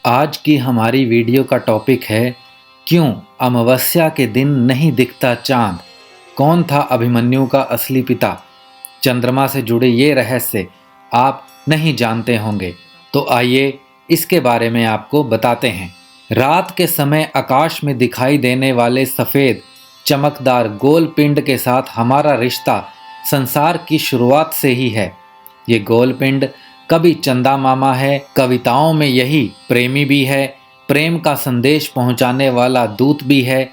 आज की हमारी वीडियो का टॉपिक है क्यों अमावस्या के दिन नहीं दिखता चांद। कौन था अभिमन्यु का असली पिता। चंद्रमा से जुड़े ये रहस्य आप नहीं जानते होंगे, तो आइए इसके बारे में आपको बताते हैं। रात के समय आकाश में दिखाई देने वाले सफ़ेद चमकदार गोल पिंड के साथ हमारा रिश्ता संसार की शुरुआत से ही है। ये गोल पिंड कभी चंदा मामा है, कविताओं में यही प्रेमी भी है, प्रेम का संदेश पहुंचाने वाला दूत भी है,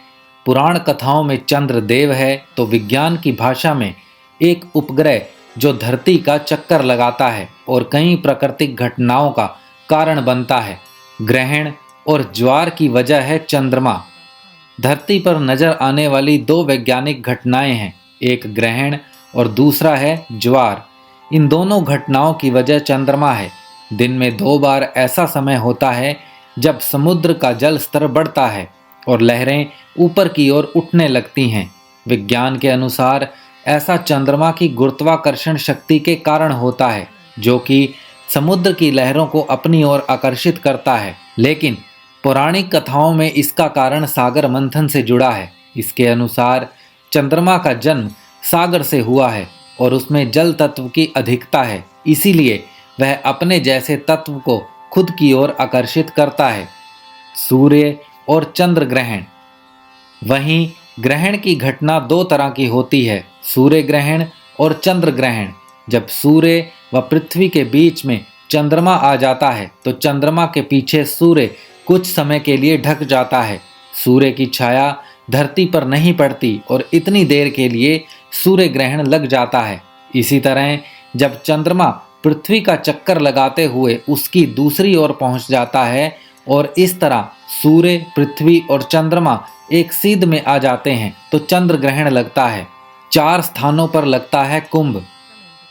पुराण कथाओं में चंद्रदेव है, तो विज्ञान की भाषा में एक उपग्रह जो धरती का चक्कर लगाता है और कई प्राकृतिक घटनाओं का कारण बनता है। ग्रहण और ज्वार की वजह है चंद्रमा। धरती पर नजर आने वाली दो वैज्ञानिक घटनाएं हैं, एक ग्रहण और दूसरा है ज्वार। इन दोनों घटनाओं की वजह चंद्रमा है। दिन में 2 बार ऐसा समय होता है जब समुद्र का जल स्तर बढ़ता है और लहरें ऊपर की ओर उठने लगती हैं। विज्ञान के अनुसार ऐसा चंद्रमा की गुरुत्वाकर्षण शक्ति के कारण होता है, जो कि समुद्र की लहरों को अपनी ओर आकर्षित करता है। लेकिन पौराणिक कथाओं में इसका कारण सागर मंथन से जुड़ा है। इसके अनुसार चंद्रमा का जन्म सागर से हुआ है और उसमें जल तत्व की अधिकता है, इसीलिए वह अपने जैसे तत्व को खुद की ओर आकर्षित करता है। सूर्य और चंद्र ग्रहण। वहीं ग्रहण की घटना 2 तरह की होती है, सूर्य ग्रहण और चंद्र ग्रहण। जब सूर्य व पृथ्वी के बीच में चंद्रमा आ जाता है तो चंद्रमा के पीछे सूर्य कुछ समय के लिए ढक जाता है। सूर्य की छाया धरती पर नहीं पड़ती और इतनी देर के लिए सूर्य ग्रहण लग जाता है। इसी तरह जब चंद्रमा पृथ्वी का चक्कर लगाते हुए उसकी दूसरी ओर पहुंच जाता है और इस तरह सूर्य, पृथ्वी और चंद्रमा एक सीध में आ जाते हैं तो चंद्र ग्रहण लगता है। 4 स्थानों पर लगता है कुंभ।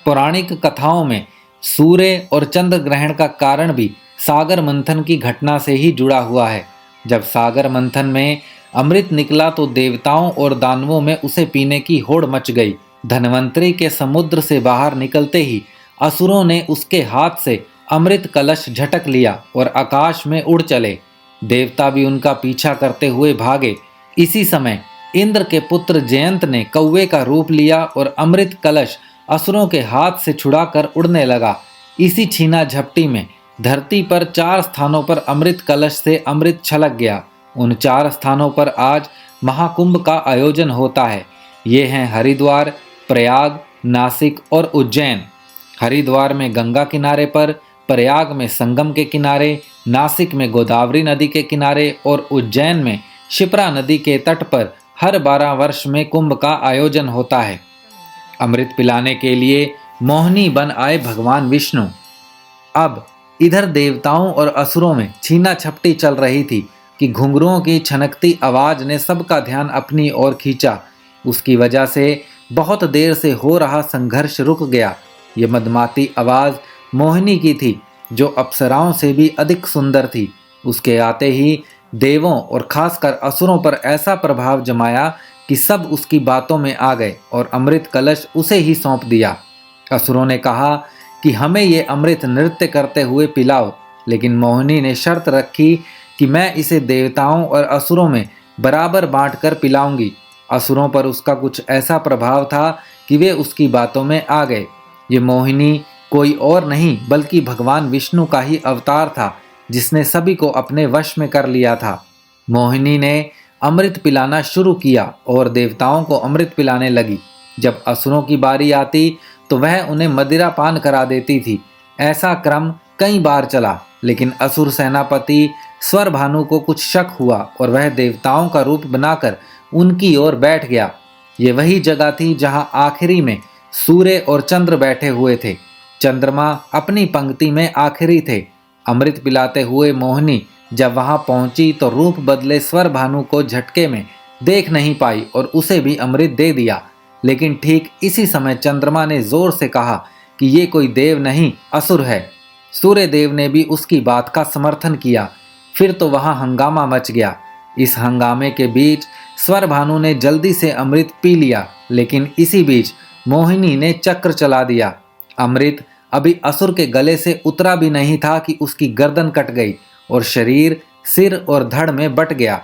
पौराणिक कथाओं में सूर्य और चंद्र ग्रहण का कारण भी सागर मंथन की घटना से ही जुड़ा हुआ है। जब सागर मंथन में अमृत निकला तो देवताओं और दानवों में उसे पीने की होड़ मच गई। धनवंतरी के समुद्र से बाहर निकलते ही असुरों ने उसके हाथ से अमृत कलश झटक लिया और आकाश में उड़ चले। देवता भी उनका पीछा करते हुए भागे। इसी समय इंद्र के पुत्र जयंत ने कौवे का रूप लिया और अमृत कलश असुरों के हाथ से छुड़ाकर उड़ने लगा। इसी छीना झपटी में धरती पर 4 स्थानों पर अमृत कलश से अमृत छलक गया। उन 4 स्थानों पर आज महाकुंभ का आयोजन होता है। ये हैं हरिद्वार, प्रयाग, नासिक और उज्जैन। हरिद्वार में गंगा किनारे पर, प्रयाग में संगम के किनारे, नासिक में गोदावरी नदी के किनारे और उज्जैन में शिप्रा नदी के तट पर हर 12 वर्ष में कुंभ का आयोजन होता है। अमृत पिलाने के लिए मोहिनी बन आए भगवान विष्णु। अब इधर देवताओं और असुरों में छीना झपटी चल रही थी कि घुंघरुओं की छनकती आवाज ने सबका ध्यान अपनी ओर खींचा। उसकी वजह से बहुत देर से हो रहा संघर्ष रुक गया। ये मदमाती आवाज मोहिनी की थी, जो अप्सराओं से भी अधिक सुंदर थी। उसके आते ही देवों और खासकर असुरों पर ऐसा प्रभाव जमाया कि सब उसकी बातों में आ गए और अमृत कलश उसे ही सौंप दिया। असुरों ने कहा कि हमें ये अमृत नृत्य करते हुए पिलाओ, लेकिन मोहिनी ने शर्त रखी कि मैं इसे देवताओं और असुरों में बराबर बांटकर पिलाऊंगी। असुरों पर उसका कुछ ऐसा प्रभाव था कि वे उसकी बातों में आ गए। ये मोहिनी कोई और नहीं बल्कि भगवान विष्णु का ही अवतार था, जिसने सभी को अपने वश में कर लिया था। मोहिनी ने अमृत पिलाना शुरू किया और देवताओं को अमृत पिलाने लगी। जब असुरों की बारी आती तो वह उन्हें मदिरा पान करा देती थी। ऐसा क्रम कई बार चला, लेकिन असुर सेनापति स्वर भानु को कुछ शक हुआ और वह देवताओं का रूप बनाकर उनकी ओर बैठ गया। ये वही जगह थी जहां आखिरी में सूर्य और चंद्र बैठे हुए थे। चंद्रमा अपनी पंक्ति में आखिरी थे। अमृत पिलाते हुए मोहिनी जब वहां पहुंची तो रूप बदले स्वर भानु को झटके में देख नहीं पाई और उसे भी अमृत दे दिया। लेकिन ठीक इसी समय चंद्रमा ने जोर से कहा कि ये कोई देव नहीं, असुर है। सूर्य देव ने भी उसकी बात का समर्थन किया। फिर तो वहां हंगामा मच गया। इस हंगामे के बीच स्वर भानु ने जल्दी से अमृत पी लिया, लेकिन इसी बीच मोहिनी ने चक्र चला दिया। अमृत अभी असुर के गले से उतरा भी नहीं था कि उसकी गर्दन कट गई और शरीर सिर और धड़ में बट गया।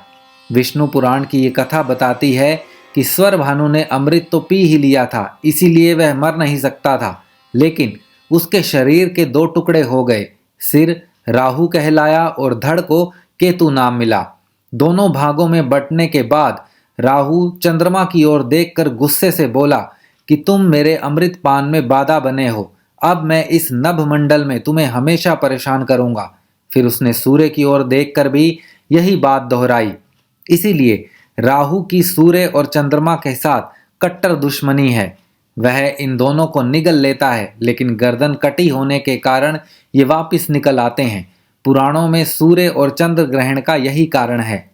विष्णु पुराण की ये कथा बताती है कि स्वर भानु ने अमृत तो पी ही लिया था, इसीलिए वह मर नहीं सकता था, लेकिन उसके शरीर के दो टुकड़े हो गए। सिर राहु कहलाया और धड़ को केतु नाम मिला। दोनों भागों में बंटने के बाद राहु चंद्रमा की ओर देखकर गुस्से से बोला कि तुम मेरे अमृत पान में बाधा बने हो, अब मैं इस नभ मंडल में तुम्हें हमेशा परेशान करूंगा। फिर उसने सूर्य की ओर देखकर भी यही बात दोहराई। इसीलिए राहु की सूर्य और चंद्रमा के साथ कट्टर दुश्मनी है। वह इन दोनों को निगल लेता है, लेकिन गर्दन कटी होने के कारण ये वापस निकल आते हैं। पुराणों में सूर्य और चंद्र ग्रहण का यही कारण है।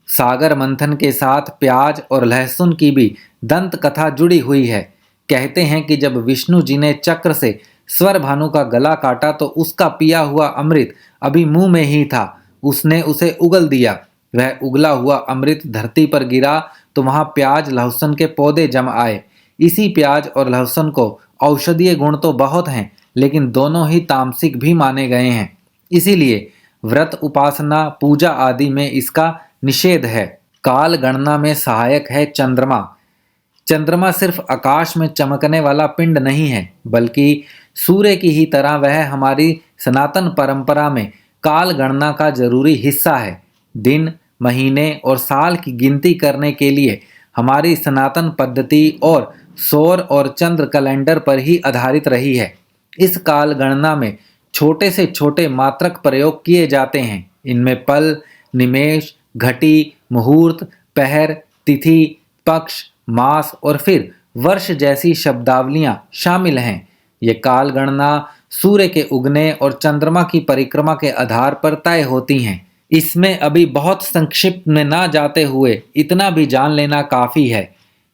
सागर मंथन के साथ प्याज और लहसुन की भी दंत कथा जुड़ी हुई है। कहते हैं कि जब विष्णु जी ने चक्र से स्वर भानु का गला काटा तो उसका पिया हुआ अमृत अभी मुंह में ही था, उसने उसे उगल दिया। वह उगला हुआ अमृत धरती पर गिरा तो वहां प्याज लहसुन के पौधे जम आए। इसी प्याज और लहसुन को औषधीय गुण तो बहुत हैं, लेकिन दोनों ही तामसिक भी माने गए हैं। इसीलिए व्रत, उपासना, पूजा आदि में इसका निषेध है। काल गणना में सहायक है चंद्रमा। चंद्रमा सिर्फ आकाश में चमकने वाला पिंड नहीं है, बल्कि सूर्य की ही तरह वह हमारी सनातन परंपरा में काल गणना का जरूरी हिस्सा है। दिन, महीने और साल की गिनती करने के लिए हमारी सनातन पद्धति और सौर और चंद्र कैलेंडर पर ही आधारित रही है। इस काल गणना में छोटे से छोटे मात्रक प्रयोग किए जाते हैं। इनमें पल, निमेष, घटी, मुहूर्त, पहर, तिथि, पक्ष, मास और फिर वर्ष जैसी शब्दावलियां शामिल हैं। ये काल गणना सूर्य के उगने और चंद्रमा की परिक्रमा के आधार पर तय होती हैं। इसमें अभी बहुत संक्षिप्त में ना जाते हुए इतना भी जान लेना काफी है।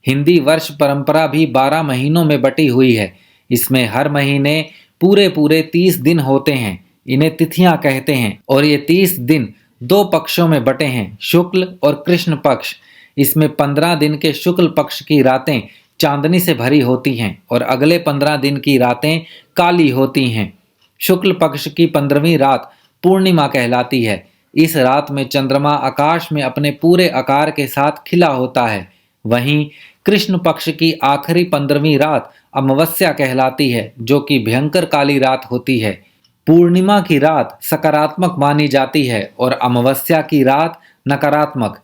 हिंदी वर्ष परंपरा भी 12 महीनों में बटी हुई है। इसमें हर महीने पूरे पूरे 30 दिन होते हैं। इन्हें तिथियां कहते हैं और ये 30 दिन 2 पक्षों में बटे हैं, शुक्ल और कृष्ण पक्ष। इसमें 15 दिन के शुक्ल पक्ष की रातें चांदनी से भरी होती हैं और अगले 15 दिन की रातें काली होती हैं। शुक्ल पक्ष की 15वीं रात पूर्णिमा कहलाती है। इस रात में चंद्रमा आकाश में अपने पूरे आकार के साथ खिला होता है। वहीं कृष्ण पक्ष की आखिरी 15वीं रात अमावस्या कहलाती है, जो कि भयंकर काली रात होती है। पूर्णिमा की रात सकारात्मक मानी जाती है और अमावस्या की रात नकारात्मक।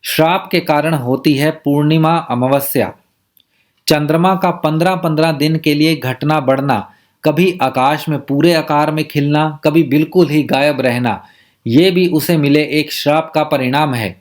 श्राप के कारण होती है पूर्णिमा अमावस्या। चंद्रमा का 15-15 दिन के लिए घटना बढ़ना, कभी आकाश में पूरे आकार में खिलना, कभी बिल्कुल ही गायब रहना, ये भी उसे मिले एक श्राप का परिणाम है।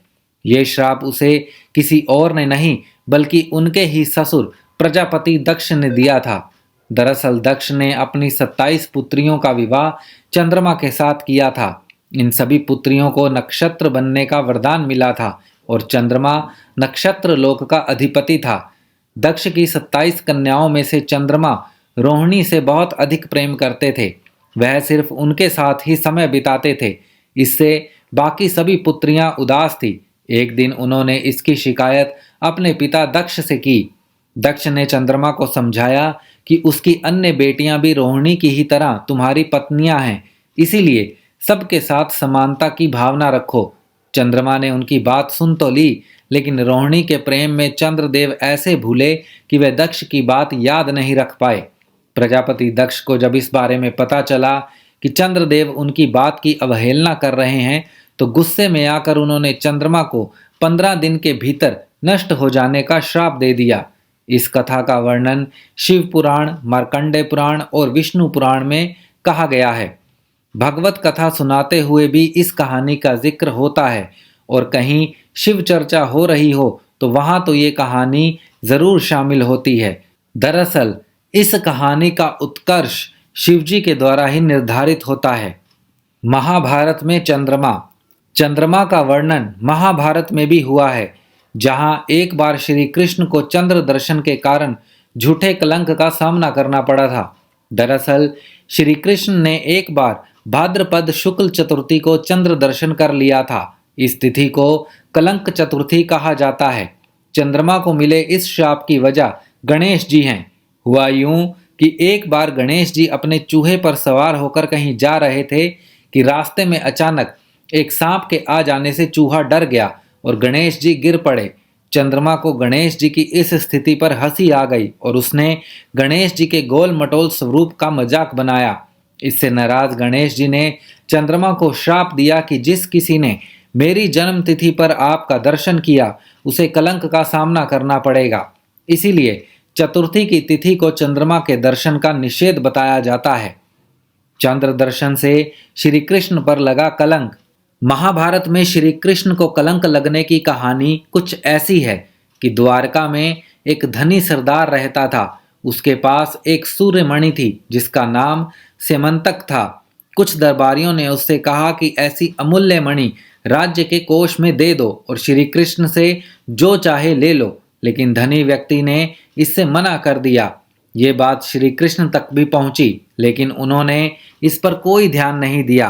ये श्राप उसे किसी और ने नहीं बल्कि उनके ही ससुर प्रजापति दक्ष ने दिया था। दरअसल दक्ष ने अपनी 27 पुत्रियों का विवाह चंद्रमा के साथ किया था। इन सभी पुत्रियों को नक्षत्र बनने का वरदान मिला था और चंद्रमा नक्षत्र लोक का अधिपति था। दक्ष की 27 कन्याओं में से चंद्रमा रोहिणी से बहुत अधिक प्रेम करते थे। वह सिर्फ उनके साथ ही समय बिताते थे। इससे बाकी सभी पुत्रियां उदास थी। एक दिन उन्होंने इसकी शिकायत अपने पिता दक्ष से की। दक्ष ने चंद्रमा को समझाया कि उसकी अन्य बेटियां भी रोहिणी की ही तरह तुम्हारी पत्नियां हैं, इसीलिए सबके साथ समानता की भावना रखो। चंद्रमा ने उनकी बात सुन तो ली, लेकिन रोहिणी के प्रेम में चंद्रदेव ऐसे भूले कि वे दक्ष की बात याद नहीं रख पाए। प्रजापति दक्ष को जब इस बारे में पता चला कि चंद्रदेव उनकी बात की अवहेलना कर रहे हैं, तो गुस्से में आकर उन्होंने चंद्रमा को 15 दिन के भीतर नष्ट हो जाने का श्राप दे दिया। इस कथा का वर्णन शिव पुराण, मार्कंडेय पुराण और विष्णु पुराण में कहा गया है। भगवत कथा सुनाते हुए भी इस कहानी का जिक्र होता है और कहीं शिव चर्चा हो रही हो तो वहां तो ये कहानी जरूर शामिल होती है। दरअसल इस कहानी का उत्कर्ष शिवजी के द्वारा ही निर्धारित होता है। महाभारत में चंद्रमा का वर्णन महाभारत में भी हुआ है, जहां एक बार श्री कृष्ण को चंद्र दर्शन के कारण झूठे कलंक का सामना करना पड़ा था। दरअसल श्री कृष्ण ने एक बार भाद्रपद शुक्ल चतुर्थी को चंद्र दर्शन कर लिया था। इस तिथि को कलंक चतुर्थी कहा जाता है। चंद्रमा को मिले इस शाप की वजह गणेश जी हैं। हुआ यूं कि एक बार गणेश जी अपने चूहे पर सवार होकर कहीं जा रहे थे कि रास्ते में अचानक एक सांप के आ जाने से चूहा डर गया और गणेश जी गिर पड़े। चंद्रमा को गणेश जी की इस स्थिति पर हंसी आ गई और उसने गणेश जी के गोल मटोल स्वरूप का मजाक बनाया। इससे नाराज गणेश जी ने चंद्रमा को श्राप दिया कि जिस किसी ने मेरी जन्म तिथि पर आपका दर्शन किया उसे कलंक का सामना करना पड़ेगा। इसीलिए चतुर्थी की तिथि को चंद्रमा के दर्शन का निषेध बताया जाता है। चंद्र दर्शन से श्री कृष्ण पर लगा कलंक। महाभारत में श्री कृष्ण को कलंक लगने की कहानी कुछ ऐसी है कि द्वारका में एक धनी सरदार रहता था। उसके पास एक सूर्यमणि थी जिसका नाम सेमंतक था। कुछ दरबारियों ने उससे कहा कि ऐसी अमूल्य मणि राज्य के कोष में दे दो और श्री कृष्ण से जो चाहे ले लो, लेकिन धनी व्यक्ति ने इससे मना कर दिया। ये बात श्री कृष्ण तक भी पहुंची, लेकिन उन्होंने इस पर कोई ध्यान नहीं दिया।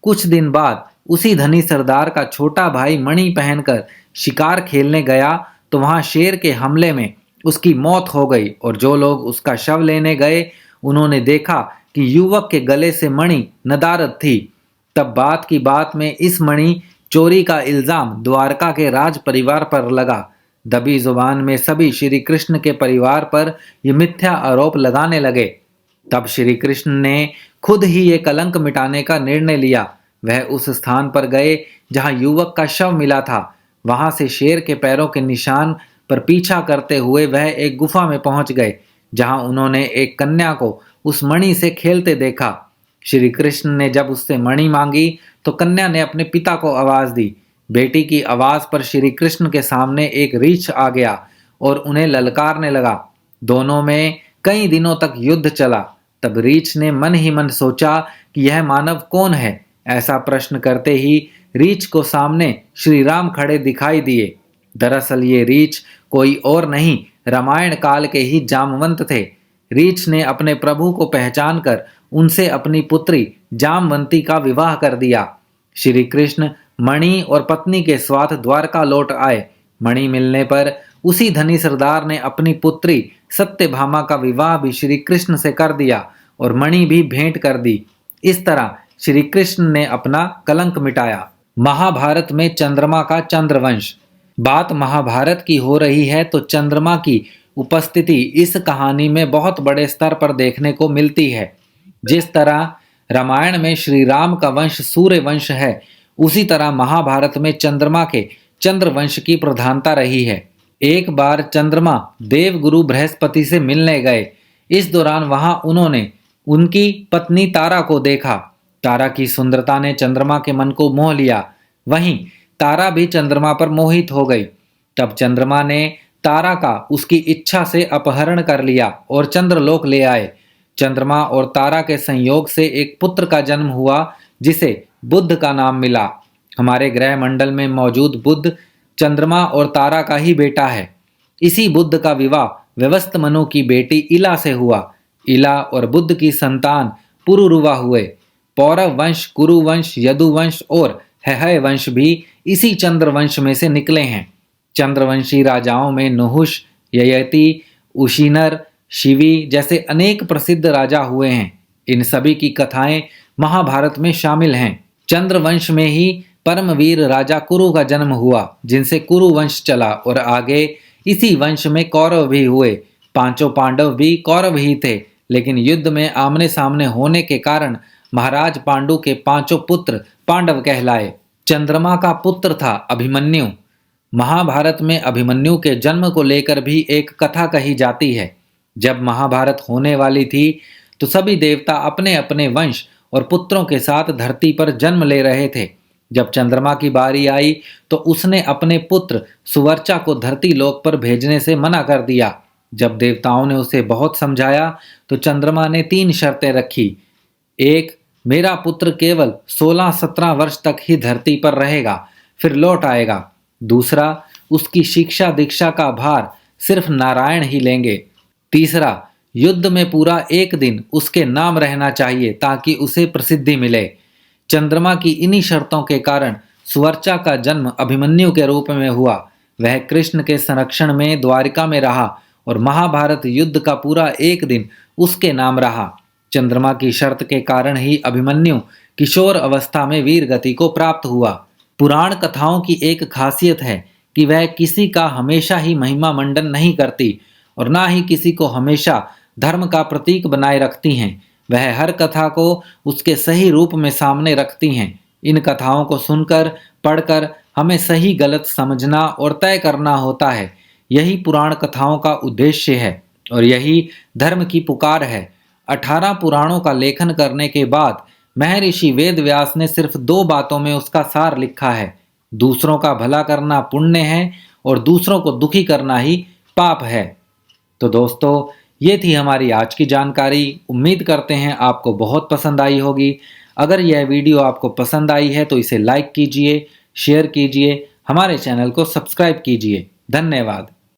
कुछ दिन बाद उसी धनी सरदार का छोटा भाई मणि पहनकर शिकार खेलने गया तो वहां शेर के हमले में उसकी मौत हो गई और जो लोग उसका शव लेने गए उन्होंने देखा कि युवक के गले से मणि नदारद थी। तब बात की बात में इस मणि चोरी का इल्जाम द्वारका के राज परिवार पर लगा। दबी जुबान में सभी श्री कृष्ण के परिवार पर ये मिथ्या आरोप लगाने लगे। तब श्री कृष्ण ने खुद ही ये कलंक मिटाने का निर्णय लिया। वह उस स्थान पर गए जहां युवक का शव मिला था। वहां से शेर के पैरों के निशान पर पीछा करते हुए वह एक गुफा में पहुंच गए जहां उन्होंने एक कन्या को उस मणि से खेलते देखा। श्री कृष्ण ने जब उससे मणि मांगी तो कन्या ने अपने पिता को आवाज दी। बेटी की आवाज पर श्री कृष्ण के सामने एक रीछ आ गया और उन्हें ललकारने लगा। दोनों में कई दिनों तक युद्ध चला। तब रीछ ने मन ही मन सोचा कि यह मानव कौन है। ऐसा प्रश्न करते ही रीछ को सामने श्री राम खड़े दिखाई दिए। दरअसल ये रीछ कोई और नहीं, रामायण काल के ही जामवंत थे। रीछ ने अपने प्रभु को पहचान कर उनसे अपनी पुत्री जामवंती का विवाह कर दिया। श्री कृष्ण मणि और पत्नी के साथ द्वारका लौट आए। मणि मिलने पर उसी धनी सरदार ने अपनी पुत्री सत्यभामा का विवाह भी श्री कृष्ण से कर दिया और मणि भी भेंट कर दी। इस तरह श्री कृष्ण ने अपना कलंक मिटाया। महाभारत में चंद्रमा का चंद्रवंश। बात महाभारत की हो रही है तो चंद्रमा की उपस्थिति इस कहानी में बहुत बड़े स्तर पर देखने को मिलती है। जिस तरह रामायण में श्री राम का वंश सूर्य वंश है, उसी तरह महाभारत में चंद्रमा के चंद्रवंश की प्रधानता रही है। एक बार चंद्रमा देवगुरु बृहस्पति से मिलने गए। इस दौरान वहां उन्होंने उनकी पत्नी तारा को देखा। तारा की सुंदरता ने चंद्रमा के मन को मोह लिया। वहीं तारा भी चंद्रमा पर मोहित हो गई। तब चंद्रमा ने तारा का उसकी इच्छा से अपहरण कर लिया और चंद्रलोक ले आए। चंद्रमा और तारा के संयोग से एक पुत्र का जन्म हुआ जिसे बुध का नाम मिला। हमारे ग्रह मंडल में मौजूद बुध चंद्रमा और तारा का ही बेटा है। इसी बुध का विवाह व्यवस्थ मनु की बेटी इला से हुआ। इला और बुध की संतान पुरुरुवा हुए। पौरव वंश, कुरु वंश, यदु वंश और हय वंश भी इसी चंद्रवंश में से निकले हैं। चंद्रवंशी राजाओं में नहुष, ययति, उशीनर, शिवी जैसे अनेक प्रसिद्ध राजा हुए हैं। इन सभी की कथाएं महाभारत में शामिल हैं। चंद्रवंश में ही परमवीर राजा कुरु का जन्म हुआ, जिनसे कुरु वंश चला और आगे इसी वंश में कौरव भी हुए। पांचों पांडव भी कौरव ही थे, लेकिन युद्ध में आमने सामने होने के कारण महाराज पांडु के पांचों पुत्र पांडव कहलाए। चंद्रमा का पुत्र था अभिमन्यु। महाभारत में अभिमन्यु के जन्म को लेकर भी एक कथा कही जाती है। जब महाभारत होने वाली थी तो सभी देवता अपने अपने वंश और पुत्रों के साथ धरती पर जन्म ले रहे थे। जब चंद्रमा की बारी आई तो उसने अपने पुत्र सुवर्चा को धरती लोक पर भेजने से मना कर दिया। जब देवताओं ने उसे बहुत समझाया तो चंद्रमा ने 3 शर्तें रखी। एक, मेरा पुत्र केवल 16-17 वर्ष तक ही धरती पर रहेगा, फिर लौट आएगा। दूसरा, उसकी शिक्षा दीक्षा का भार सिर्फ नारायण ही लेंगे। तीसरा, युद्ध में पूरा 1 दिन उसके नाम रहना चाहिए ताकि उसे प्रसिद्धि मिले। चंद्रमा की इन्हीं शर्तों के कारण सुवर्चा का जन्म अभिमन्यु के रूप में हुआ। वह कृष्ण के संरक्षण में द्वारिका में रहा और महाभारत युद्ध का पूरा 1 दिन उसके नाम रहा। चंद्रमा की शर्त के कारण ही अभिमन्यु किशोर अवस्था में वीर गति को प्राप्त हुआ। पुराण कथाओं की एक खासियत है कि वह किसी का हमेशा ही महिमा मंडन नहीं करती और ना ही किसी को हमेशा धर्म का प्रतीक बनाए रखती हैं। वह हर कथा को उसके सही रूप में सामने रखती हैं। इन कथाओं को सुनकर पढ़कर हमें सही गलत समझना और तय करना होता है। यही पुराण कथाओं का उद्देश्य है और यही धर्म की पुकार है। 18 पुराणों का लेखन करने के बाद महर्षि वेदव्यास ने सिर्फ 2 बातों में उसका सार लिखा है। दूसरों का भला करना पुण्य है और दूसरों को दुखी करना ही पाप है। तो दोस्तों, ये थी हमारी आज की जानकारी। उम्मीद करते हैं आपको बहुत पसंद आई होगी। अगर यह वीडियो आपको पसंद आई है तो इसे लाइक कीजिए, शेयर कीजिए, हमारे चैनल को सब्सक्राइब कीजिए। धन्यवाद।